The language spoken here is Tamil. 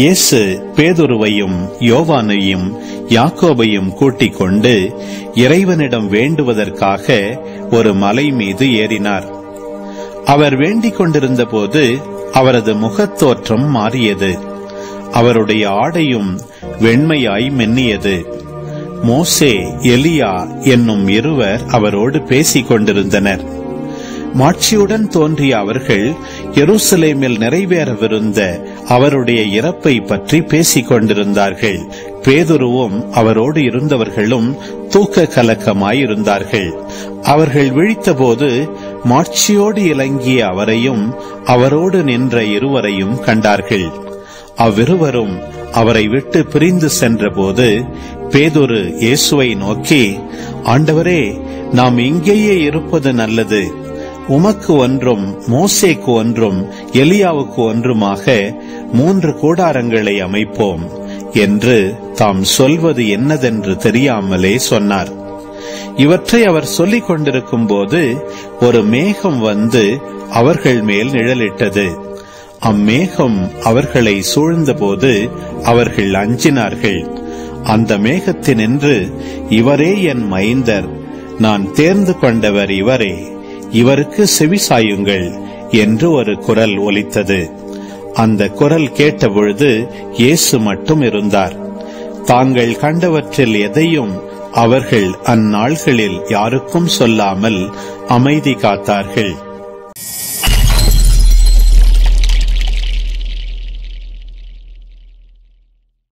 இயேசு பேதுருவையும் யோவானையும் யாக்கோபையும் கூட்டிக் கொண்டு இறைவனிடம் வேண்டுவதற்காக ஒரு மலை மீது ஏறினார். அவர் வேண்டிக் கொண்டிருந்த போது அவரது முகத்தோற்றம் மாறியது. அவருடைய ஆடையும் வெண்மையாய் மென்னியது. மோசே, எலியா என்னும் இருவர் அவரோடு பேசிக் கொண்டிருந்தனர். மாட்சியுடன் தோன்றிய அவர்கள் எருசலேமில் நிறைவேறவிருந்த அவருடைய இறப்பை பற்றி பேசிக் கொண்டிருந்தார்கள். பேதுருவும் அவரோடு இருந்தவர்களும் தூக்க கலக்கமாயிருந்தார்கள். அவர்கள் விழித்தபோது மாட்சியோடு இலங்கிய அவரையும் அவரோடு நின்ற இருவரையும் கண்டார்கள். அவ்விருவரும் அவரை விட்டு பிரிந்து சென்றபோது பேதுரு இயேசுவை நோக்கி, ஆண்டவரே, நாம் இங்கேயே இருப்பது நல்லது. உமக்கு ஒன்றும், மோசேக்கு ஒன்றும், எலியாவுக்கு ஒன்றுமாக 3 கூடாரங்களை அமைப்போம் என்று தாம் சொல்வது என்னதென்று தெரியாமலே சொன்னார். இவற்றை அவர் சொல்லிக் கொண்டிருக்கும் போது ஒரு மேகம் வந்து அவர்கள் மேல் நிழலிட்டது. அம்மேகம் அவர்களை சூழ்ந்தபோது அவர்கள் அஞ்சினார்கள். அந்த மேகத்தினின்று, இவரே என் மைந்தர், நான் தேர்ந்து கொண்டவர் இவரே, இவருக்கு செவிசாயுங்கள் என்று ஒரு குரல் ஒலித்தது. அந்த குரல் கேட்டபொழுது இயேசு மட்டும் இருந்தார். தாங்கள் கண்டவற்றில் எதையும் அவர்கள் அந்நாள்களில் யாருக்கும் சொல்லாமல் அமைதி காத்தார்கள்.